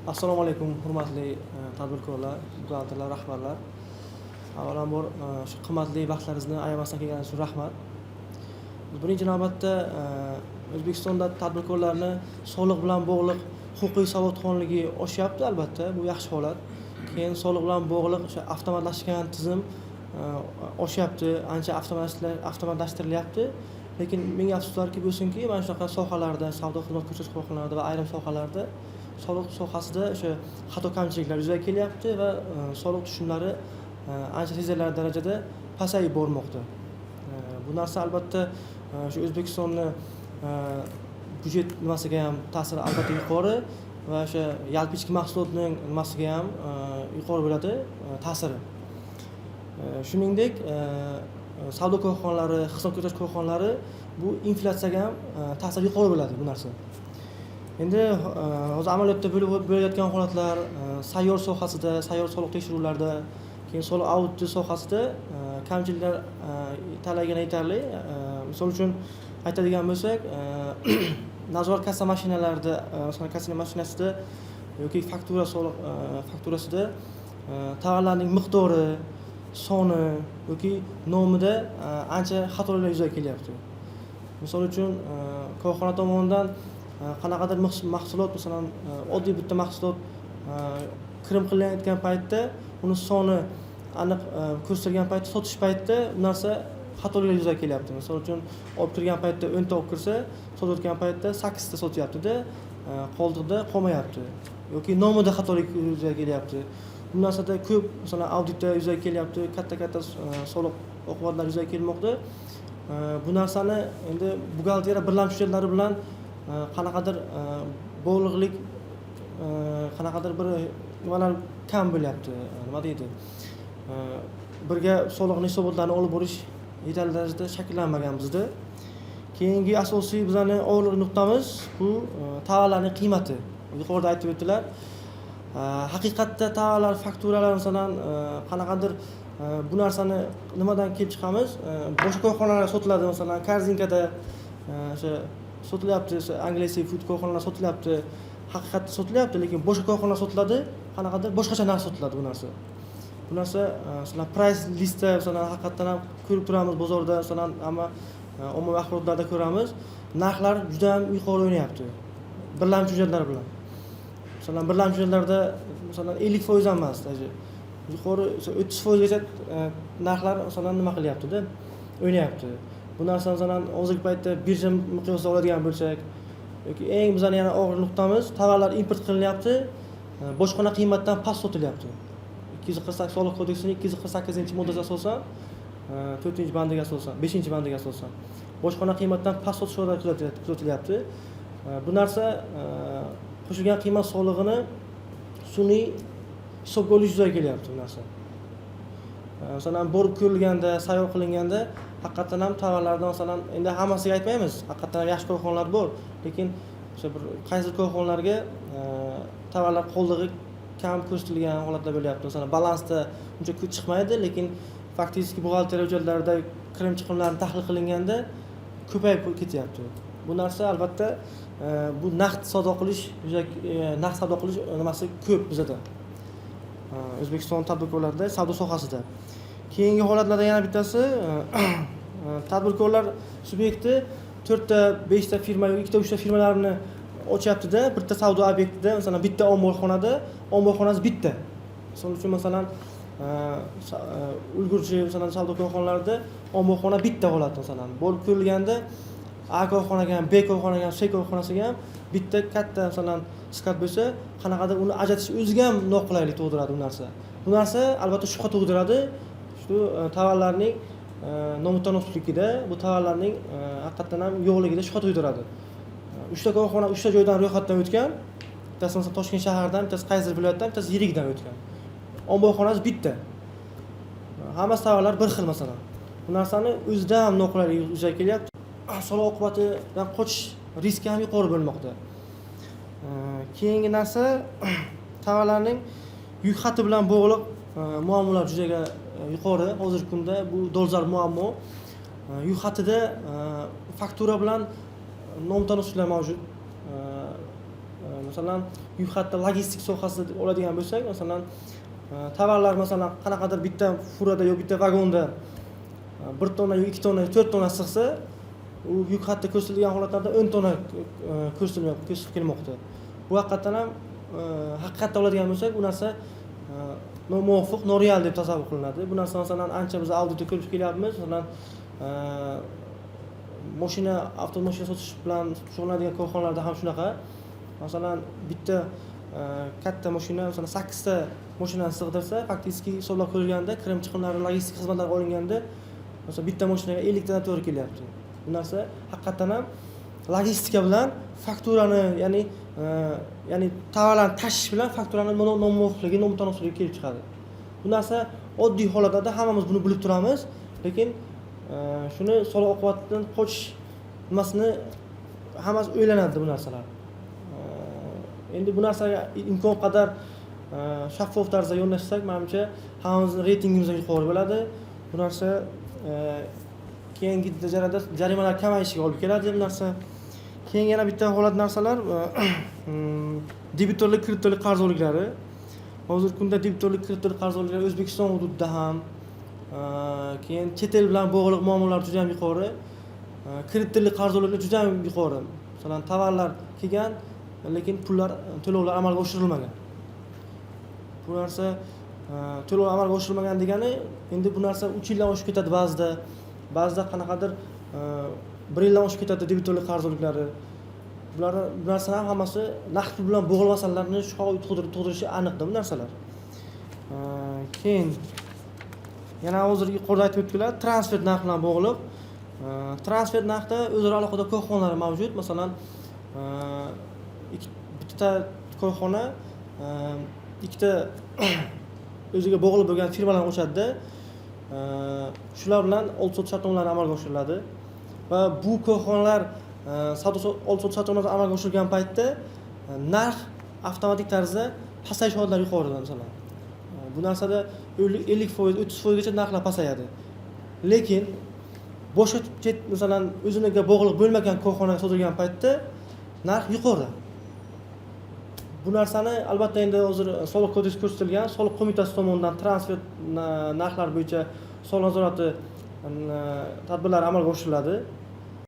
Assalomu alaykum, hurmatli tadbirkorlar, buxgalterlar, rahbarlar. Avvalambor shu qimmatli vaqtlaringizni ayamasdan kelganingiz uchun rahmat. Birinchi navbatda O'zbekistonda tadbirkorlarni soliq bilan bog'liq huquqiy savodxonligi oshyapti, albatta, bu yaxshi holat. Keyin soliq bilan bog'liq o'sha avtomatlashgan tizim oshyapti, ancha avtomatlashtirilyapti. Lekin menga afsuslarki bo'lsinki, mana shunaqa sohalarda, savdo xizmat ko'rsatish korxonalarida va ayrim sohalarda soliq sohasida o'sha xato kamchiliklar yuzaga kelyapti va soliq tushumlari ancha sezilarli darajada pasayib bormoqda. Bu narsa albatta shu O'zbekistonni byudjet nimasiga ham ta'siri albatta yuqori va o'sha yalpi ichki mahsulotning nimasiga ham yuqori bo'ladi ta'siri. Shuningdek, savdo korxonalari, xizmat ko'rsatish korxonalari bu inflyatsiyaga ham ta'siri yuqori bo'ladi bu narsa. Endi hozir amaliyotda bo'layotgan holatlar sayyor sohasida, sayyor soliq tekshiruvlarda, keyin soliq auditi sohasida kamchiliklar talaygani yetarli. Misol uchun aytadigan bo'lsak, nazorat kassa mashinalarida, masalan, kassa mashinasida yoki fakturasida tovarlarning miqdori, soni yoki nomida ancha xatoliklar yuzaga kelyapti. Misol uchun korxona tomonidan qanaqadir mahsulot, masalan, oddiy bitta mahsulot kirim qilinayotgan paytda uni soni aniq ko'rsatilgan paytda sotish paytida bu narsa xatoliklar yuzaga kelyapti. Misol uchun olib kirgan paytda 10 ta olib kirsa, sotayotgan paytda 8 ta sotyapti-da, qoldiqda qolmayapti. Yoki nomida xatolik yuzaga kelyapti. Bu narsada ko'p, masalan, auditda yuzaga kelyapti, katta soliq oqibatlari yuzaga kelmoqda. Bu narsani endi buxgalteriya birlamchi hujjatlari bilan qanaqadir bog'liqlik, qanaqadir bir nimalar kam bo'lyapti. Nima deydi? Birga soliqning hisobotlarini olib borish yetarli darajada shakllanmagan bizda. Keyingi asosiy bizning og'irlik nuqtamiz bu tovarlarning qiymati. Yuqorida aytib o'tdilar. Haqiqatda tovarlar, fakturalar, masalan, qanaqadir bu narsani nimadan kelib chiqamiz? Boshqa korxonalarga sotiladi, masalan, korzinkada o'sha sotilyapti, Angliya Seafood korxonalar sotilyapti, haqiqatda sotilyapti, lekin boshqa korxonalar sotiladi, qanaqadir boshqacha narsa sotiladi bu narsa. Bu narsa, masalan, price listda, masalan, haqiqatdan ham ko'rib turamiz bozorda, masalan, ammo ommaviy axborotlarda ko'ramiz, narxlar juda ham yuqori o'ynayapti. Birlamchi hujjatlar bilan. Masalan, birlamchi hujjatlarda, masalan, 50% ham emas, yuqori 30% gacha narxlar, masalan, nima qilyapti-da, o'ynayapti. Bu narsa, masalan, hozirgi paytda birja miqyosida oladigan bo'lsak, yoki eng bizning yana og'ir nuqtamiz, tovarlar import qilinyapti, bojxona qiymatdan past sotilyapti. 248 Soliq kodeksining 248-moddasiga asosan, 4-bandiga asosan, 5-bandiga asosan bojxona qiymatdan past sotish holatlari kuzatilyapti. Bu narsa qo'shilgan qiymat solig'ini sun'iy hisobga olish yuzaga kelyapti bu narsa. Masalan, borib ko'rilganda, sayyor qilinganda haqiqatan ham tovarlarda, masalan, endi hammasiga aytmaymiz, haqiqatan ham yaxshi korxonalar bor, lekin o'sha bir qaysi korxonalarga tovarlar qoldig'i kam ko'rsatilgan holatlar bo'lyapti. Masalan, balansda uncha ko'p chiqmaydi, lekin faktik buxgalteriya hujjatlarida kirim chiqimlarni tahlil qilinganda ko'payib ketyapti. Bu narsa albatta bu naqd savdo qilish nimasi ko'p bizda. O'zbekiston tadbirkorlarida, savdo sohasida. Keyingi holatlarda yana bittasi tadbirkorlar subyekti 4 ta, 5 ta firma yoki 2 ta, 3 ta firmalarni ochyapti-da, bitta savdo obyektida, masalan, bitta omborxonada, omborxonasi bitta. Misol uchun, masalan, ulgurji, masalan, savdo korxonalarida omborxona bitta holatda, masalan, bo'lib ko'rilganda A korxonaga ham, B korxonaga ham, C korxonasiga ham bitta katta, masalan, skat bo'lsa, qanaqadir uni ajratish o'ziga ham noqulaylik tug'diradi bu narsa. Bu narsa albatta shubha tug'diradi. Shu tovarlarning nomutanosibligida, bu tovarlarning haqiqatan ham yo'qligida shubha tug'diradi. 3 ta korxona 3 ta joydan ro'yxatdan o'tgan. Bittasi masalan Toshkent shaharidan, bittasi qaysidir viloyatdan, bittasi Yirikdan o'tgan. Omborxonasi bitta. Hammasi tovarlar bir xil masalan. Bu narsani o'zida ham noqulaylik yuzaga kelyapti. Soliq oqibatidan qochish riski ham yuqori bo'lmoqda. Keyingi narsa tovarlarning yuk xati bilan bog'liq muammolar juda yuqori. Hozirgi kunda bu dolzarb muammo. Yuk xatida faktura bilan nomutanosibliklar mavjud. masalan yuk xatti logistik sohasida oladigan bo'lsak, masalan tovarlar masalan qanaqadir bitta furada yo bitta vagonda 1 tonna yo 2 tonna 4 tonna sig'sa, u yuk xatti ko'rsatilgan holatlarda 10 tonna ko'rsatib kelmoqda. Bu haqiqatan ham haqiqatda oladigan bo'lsak, bu narsa nomuvofiq, noreal deb tasavvur qilinadi. Bu narsa masalan ancha biz auditda ko'rib kelyapmiz. Masalan avtomashina sotish bilan shug'ullanadigan korxonalarda ham shunaqa. Masalan bitta katta mashina masalan 8 ta mashinani sig'dirsa, faktiski hisoblab ko'rilganda kirim chiqimlari, logistik xizmatlar olinganda masalan bitta mashinaga 50 tadan to'g'ri kelyapti. Bu narsa haqiqatan ham logistika bilan fakturani, ya'ni tovarlarni tashish bilan fakturani nomuvofiqligi, nomutanosiblik kelib chiqadi. Bu narsa oddiy holatlarda hammamiz buni bilib turamiz, lekin shuni soliq oqibatidan qochish nimasini hammasi o'ylanadi bu narsalar. Endi bu narsaga imkon qadar shaffof tarzda yondashsak, menimcha hammamizning reytingimiz yuqori bo'ladi. Bu narsa keyingi darajada jarimalar kamayishiga olib keladi bu narsa. Keyin yana bitta holat narsalar debitorlik, kredittorlik qarzdorliklari. Hozirgi kunda debitorlik, kredittorlik qarzdorliklari O'zbekiston hududida ham, keyin chet el bilan bog'liq muammolar juda ham yuqori. Kredittorlik qarzdorliklar juda ham yuqori. Masalan, tovarlar kelgan, lekin to'lovlar amalga oshirilmagan. Bu narsa to'lov amalga oshirilmagan degani, endi bu narsa 3 yildan oshib ketadi ba'zida qanaqadir 1 yildan oshib ketadi debitorlik qarzdorliklari. Bu narsalar hammasi naqd pul bilan bog'liq masalalarni shubha tug'dirishi aniqda bu narsalar. Keyin yana hozir yuqorida aytib o'tganlar, transfer narxi bilan bog'liq. Transfer narxda o'zaro aloqador korxonalar mavjud. Masalan, bitta korxona ikkita o'ziga bog'liq bo'lgan firmalarni ochadi. Shular bilan oldi-sotdi shartnomalar amalga oshiriladi va bu korxonalar oldi-sotdi shartnomalarni amalga oshirgan paytda narx avtomatik tarzda pasayish holatlari yuqori masalan. Bu narsada 50%, 30% gacha narxlar pasayadi. Lekin boshqa masalan o'ziniga bog'liq bo'lmagan korxonaga sotilgan paytda narx yuqori. Bu narsani albatta endi hozir soliq kodeksida ko'rsatilgan soliq qo'mitasi tomonidan transfer narxlari bo'yicha soliq nazorati tadbirlari amalga oshiriladi.